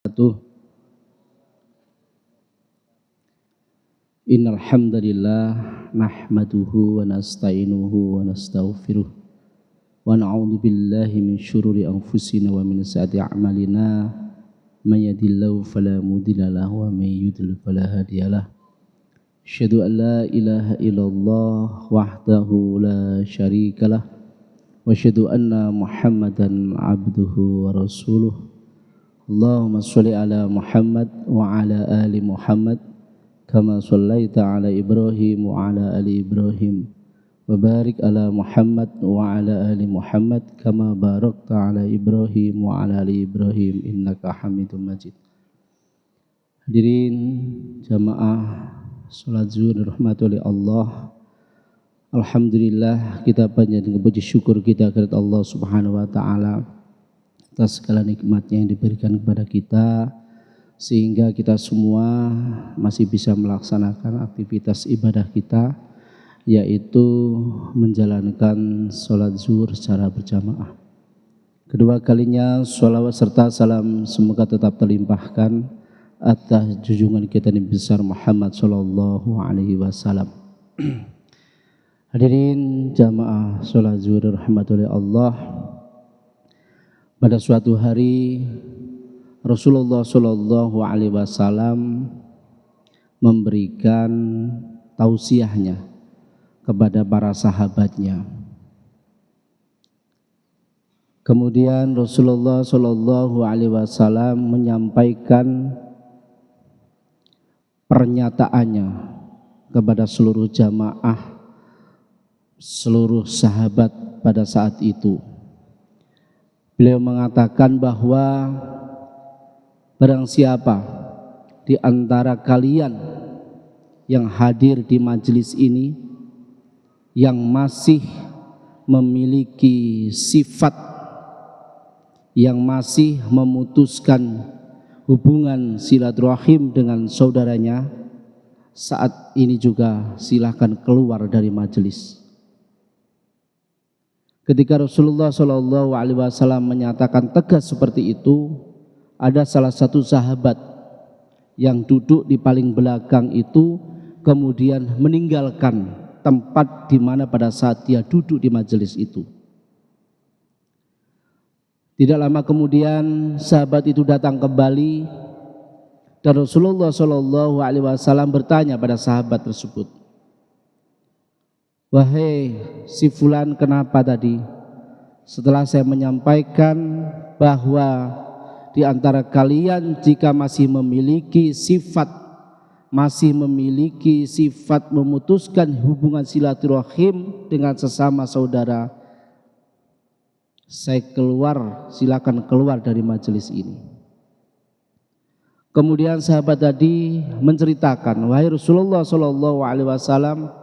Wabarakatuh. Innal hamdalillah nahmaduhu wa nasta'inuhu wa nastaghfiruh wa na'udzu billahi min syururi anfusina wa min sayyiati a'malina may yahdihillahu fala mudilla lahu wa may yudlil fala hadiyalah. Asyhadu an la ilaha illallah wahdahu la syarikalah wa asyhadu anna Muhammadan abduhu wa rasuluh. Allahumma sholli ala Muhammad wa ala ali Muhammad kama shallaita ala Ibrahim wa ala ali Ibrahim wa barik ala Muhammad wa ala ali Muhammad kama barakta ala Ibrahim wa ala ali Ibrahim innaka Hamidum Majid. Hadirin jamaah salat zuhur rahmatullahi Allah. Alhamdulillah kita panjatkan puji syukur kita kepada Allah Subhanahu wa taala atas segala nikmatnya yang diberikan kepada kita, sehingga kita semua masih bisa melaksanakan aktivitas ibadah kita, yaitu menjalankan sholat zuhur secara berjamaah. Kedua kalinya sholawat serta salam semoga tetap terlimpahkan atas junjungan kita Nabi besar Muhammad sallallahu alaihi wasallam. Hadirin jamaah sholat zuhur rahmatullahi Allah. Pada suatu hari Rasulullah Shallallahu Alaihi Wasallam memberikan tausiahnya kepada para sahabatnya. Kemudian Rasulullah Shallallahu Alaihi Wasallam menyampaikan pernyataannya kepada seluruh jamaah, seluruh sahabat pada saat itu. Beliau mengatakan bahwa barang siapa di antara kalian yang hadir di majelis ini yang masih memiliki sifat yang masih memutuskan hubungan silaturahim dengan saudaranya, saat ini juga silahkan keluar dari majelis. Ketika Rasulullah SAW menyatakan tegas seperti itu, ada salah satu sahabat yang duduk di paling belakang itu kemudian meninggalkan tempat di mana pada saat dia duduk di majelis itu. Tidak lama kemudian sahabat itu datang kembali dan Rasulullah SAW bertanya pada sahabat tersebut, "Wahai si fulan, kenapa tadi setelah saya menyampaikan bahwa di antara kalian jika masih memiliki sifat memutuskan hubungan silaturahim dengan sesama saudara, saya keluar, silakan keluar dari majelis ini." Kemudian sahabat tadi menceritakan, "Wahai Rasulullah SAW,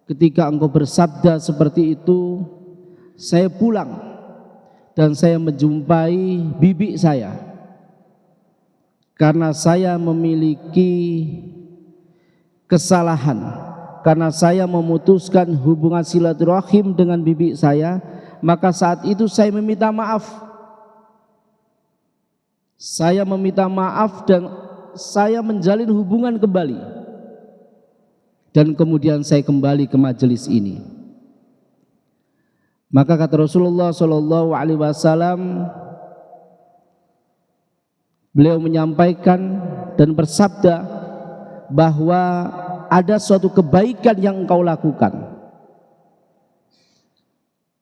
ketika engkau bersabda seperti itu, saya pulang dan saya menjumpai bibi saya. Karena saya memiliki kesalahan, karena saya memutuskan hubungan silaturahim dengan bibi saya, maka saat itu saya meminta maaf. Saya meminta maaf dan saya menjalin hubungan kembali. Dan kemudian saya kembali ke majelis ini." Maka kata Rasulullah SAW, beliau menyampaikan dan bersabda bahwa ada suatu kebaikan yang engkau lakukan,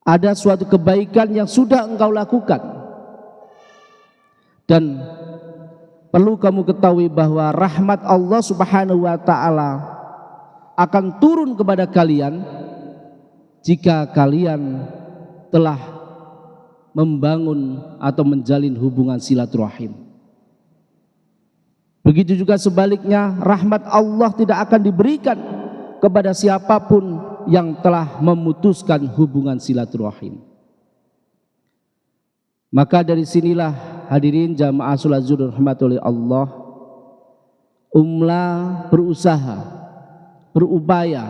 ada suatu kebaikan yang sudah engkau lakukan, dan perlu kamu ketahui bahwa rahmat Allah Subhanahu wa taala akan turun kepada kalian jika kalian telah membangun atau menjalin hubungan silaturahim. Begitu juga sebaliknya, rahmat Allah tidak akan diberikan kepada siapapun yang telah memutuskan hubungan silaturahim. Maka dari sinilah hadirin jamaah sholat zuhur rahmatullahi Allah, berupaya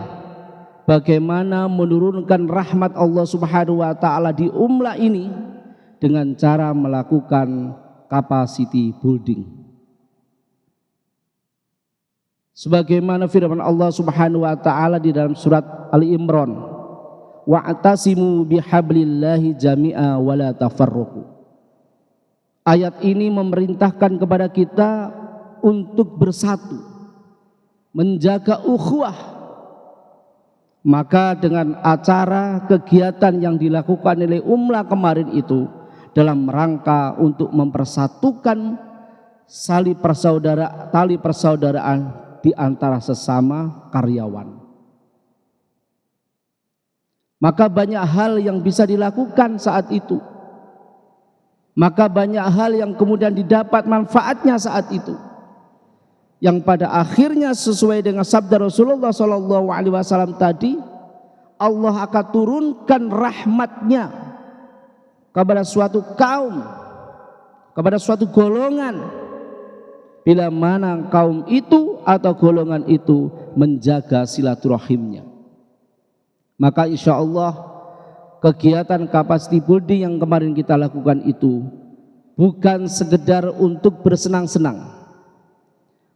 bagaimana menurunkan rahmat Allah Subhanahu wa taala di umlah ini dengan cara melakukan capacity building. Sebagaimana firman Allah Subhanahu wa taala di dalam surat Ali Imran, wa'tasimu bihablillahi jami'a wa la tafarraqu. Ayat ini memerintahkan kepada kita untuk bersatu, menjaga ukhuwah. Maka dengan acara kegiatan yang dilakukan oleh Umla kemarin itu dalam rangka untuk mempersatukan tali persaudaraan di antara sesama karyawan. Maka banyak hal yang bisa dilakukan saat itu. Maka banyak hal yang kemudian didapat manfaatnya saat itu. Yang pada akhirnya sesuai dengan sabda Rasulullah SAW tadi, Allah akan turunkan rahmatnya kepada suatu kaum, kepada suatu golongan, bila mana kaum itu atau golongan itu menjaga silaturahimnya. Maka insya Allah kegiatan capacity building yang kemarin kita lakukan itu bukan sekedar untuk bersenang-senang,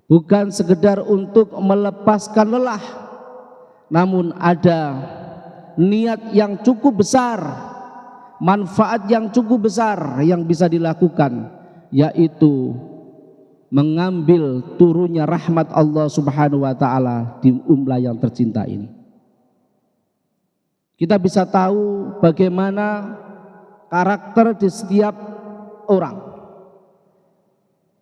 bukan sekedar untuk melepaskan lelah, namun ada niat yang cukup besar, manfaat yang cukup besar yang bisa dilakukan, yaitu mengambil turunnya rahmat Allah Subhanahu wa taala di Umla yang tercinta ini. Kita bisa tahu bagaimana karakter di setiap orang.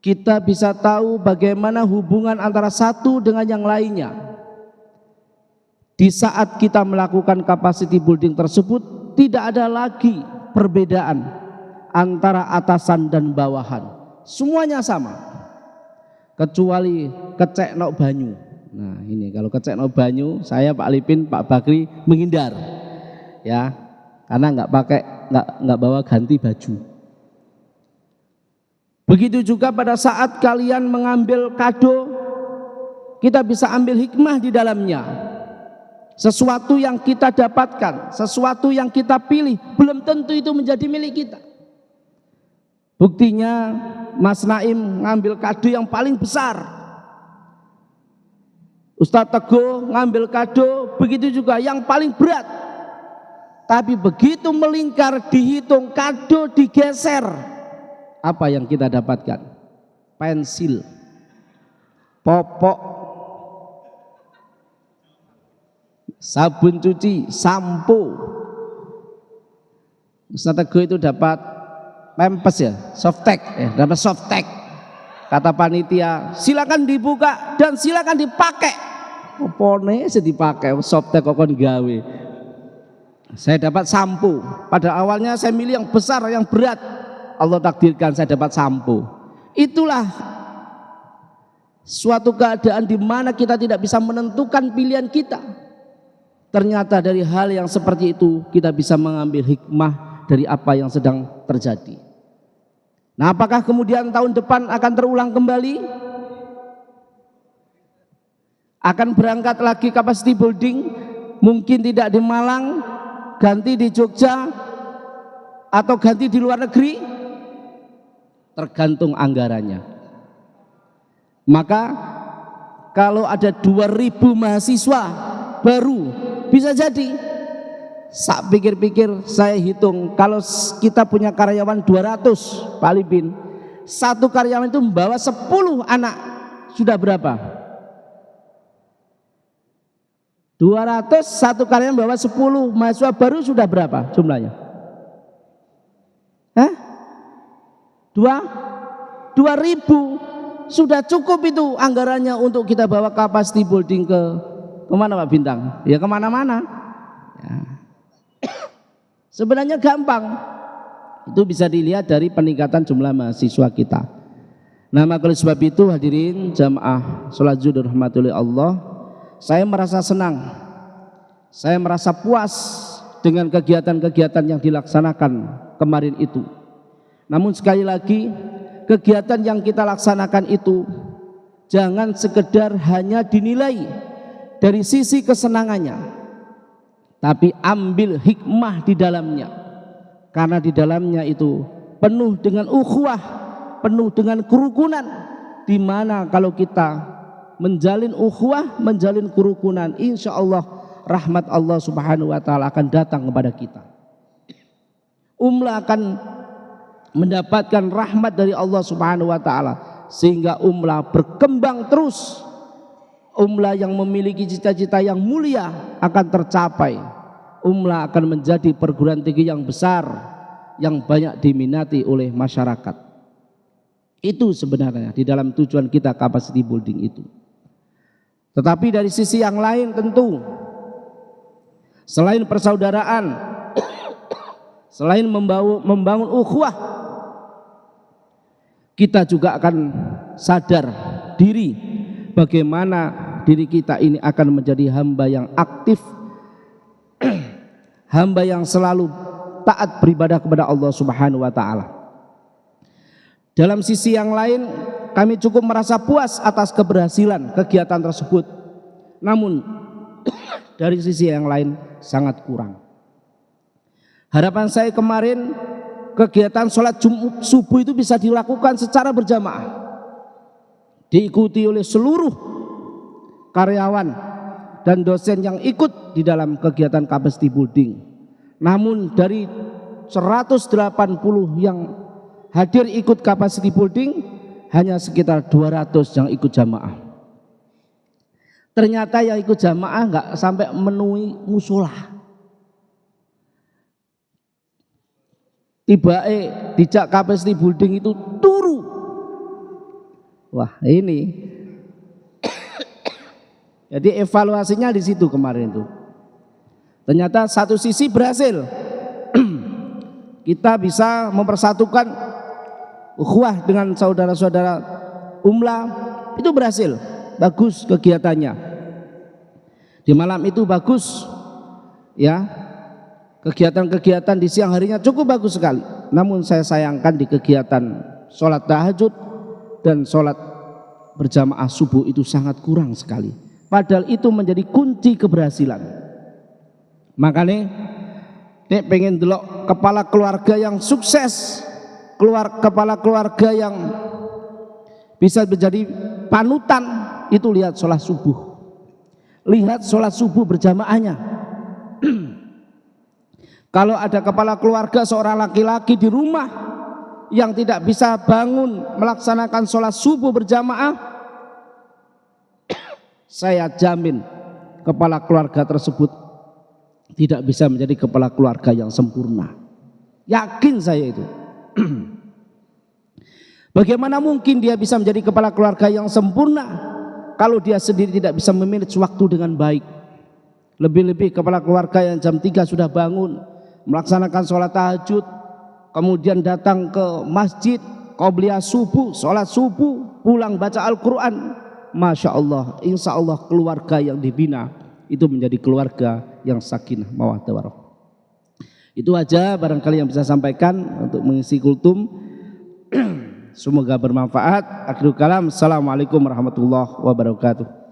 Kita bisa tahu bagaimana hubungan antara satu dengan yang lainnya. Di saat kita melakukan capacity building tersebut, tidak ada lagi perbedaan antara atasan dan bawahan. Semuanya sama. Kecuali kecekno banyu. Nah ini kalau kecekno banyu, saya Pak Lipin, Pak Bakri menghindar, ya, karena nggak bawa ganti baju. Begitu juga pada saat kalian mengambil kado, kita bisa ambil hikmah di dalamnya. Sesuatu yang kita dapatkan, sesuatu yang kita pilih, belum tentu itu menjadi milik kita. Buktinya Mas Naim ngambil kado yang paling besar, Ustadz Teguh ngambil kado begitu juga yang paling berat. Tapi begitu melingkar dihitung, kado digeser, apa yang kita dapatkan? Pensil, popok, sabun cuci, sampo. Ustadz Teguh itu dapat Pampers ya, softtek, dapat softtek. Kata panitia, silakan dibuka dan silakan dipakai. Opone sih dipakai, softtek kok kon gawe. Saya dapat sampo. Pada awalnya saya milih yang besar, yang berat. Allah takdirkan saya dapat sampo. Itulah suatu keadaan di mana kita tidak bisa menentukan pilihan kita. Ternyata dari hal yang seperti itu kita bisa mengambil hikmah dari apa yang sedang terjadi. Nah, apakah kemudian tahun depan akan terulang kembali? Akan berangkat lagi capacity building? Mungkin tidak di Malang, ganti di Jogja, atau ganti di luar negeri? Tergantung anggarannya. Maka kalau ada 2.000 mahasiswa baru, bisa jadi. Sak pikir-pikir saya hitung, kalau kita punya karyawan 200 Pak Lipin, satu karyawan itu membawa 10 anak, sudah berapa? 200, satu karyawan membawa 10 mahasiswa baru, sudah berapa jumlahnya? 2.000, sudah cukup itu anggarannya untuk kita bawa capacity building kemana Pak Bintang? Ya kemana-mana ya. Sebenarnya gampang, itu bisa dilihat dari peningkatan jumlah mahasiswa kita. Nah, maka oleh sebab itu hadirin jamaah sholat zuhur rahmatullahi Allah, saya merasa senang, saya merasa puas dengan kegiatan-kegiatan yang dilaksanakan kemarin itu. Namun sekali lagi, kegiatan yang kita laksanakan itu jangan sekedar hanya dinilai dari sisi kesenangannya, tapi ambil hikmah di dalamnya, karena di dalamnya itu penuh dengan ukhuwah, penuh dengan kerukunan, di mana kalau kita menjalin ukhuwah, menjalin kerukunan, insya Allah rahmat Allah Subhanahu wa taala akan datang kepada kita. Umlah akan mendapatkan rahmat dari Allah Subhanahu wa taala, sehingga umlah berkembang terus. Umlah yang memiliki cita-cita yang mulia akan tercapai. Umlah akan menjadi perguruan tinggi yang besar, yang banyak diminati oleh masyarakat. Itu sebenarnya di dalam tujuan kita capacity building itu. Tetapi dari sisi yang lain tentu, selain persaudaraan, selain membangun ukhuwah, kita juga akan sadar diri bagaimana diri kita ini akan menjadi hamba yang aktif, hamba yang selalu taat beribadah kepada Allah Subhanahu wa taala. Dalam sisi yang lain, kami cukup merasa puas atas keberhasilan kegiatan tersebut. Namun dari sisi yang lain sangat kurang. Harapan saya kemarin kegiatan sholat Jumat subuh itu bisa dilakukan secara berjamaah, diikuti oleh seluruh karyawan dan dosen yang ikut di dalam kegiatan capacity building. Namun dari 180 yang hadir ikut capacity building, hanya sekitar 200 yang ikut jamaah. Ternyata yang ikut jamaah nggak sampai memenuhi musola. Tiba-tiba dijak capacity building itu turu. Wah, ini jadi evaluasinya di situ kemarin itu. Ternyata satu sisi berhasil. Kita bisa mempersatukan ukhuwah dengan saudara-saudara umlah, itu berhasil. Bagus kegiatannya. Di malam itu bagus. Ya. Kegiatan-kegiatan di siang harinya cukup bagus sekali. Namun saya sayangkan di kegiatan sholat tahajud dan sholat berjamaah subuh itu sangat kurang sekali. Padahal itu menjadi kunci keberhasilan. Makanya nek pengen delok kepala keluarga yang sukses, kepala keluarga yang bisa menjadi panutan, itu lihat sholat subuh. Lihat sholat subuh berjamaahnya. Kalau ada kepala keluarga seorang laki-laki di rumah yang tidak bisa bangun melaksanakan sholat subuh berjamaah, saya jamin kepala keluarga tersebut tidak bisa menjadi kepala keluarga yang sempurna. Yakin saya itu. Bagaimana mungkin dia bisa menjadi kepala keluarga yang sempurna kalau dia sendiri tidak bisa memanage waktu dengan baik? Lebih-lebih kepala keluarga yang jam 3 sudah bangun, melaksanakan sholat tahajud, kemudian datang ke masjid, qobliyah subuh, sholat subuh, pulang baca Al-Quran. Masya Allah, insya Allah keluarga yang dibina itu menjadi keluarga yang sakinah mawaddah warahmah. Itu aja barangkali yang bisa sampaikan untuk mengisi kultum. Semoga bermanfaat. Akhirul kalam, assalamualaikum warahmatullahi wabarakatuh.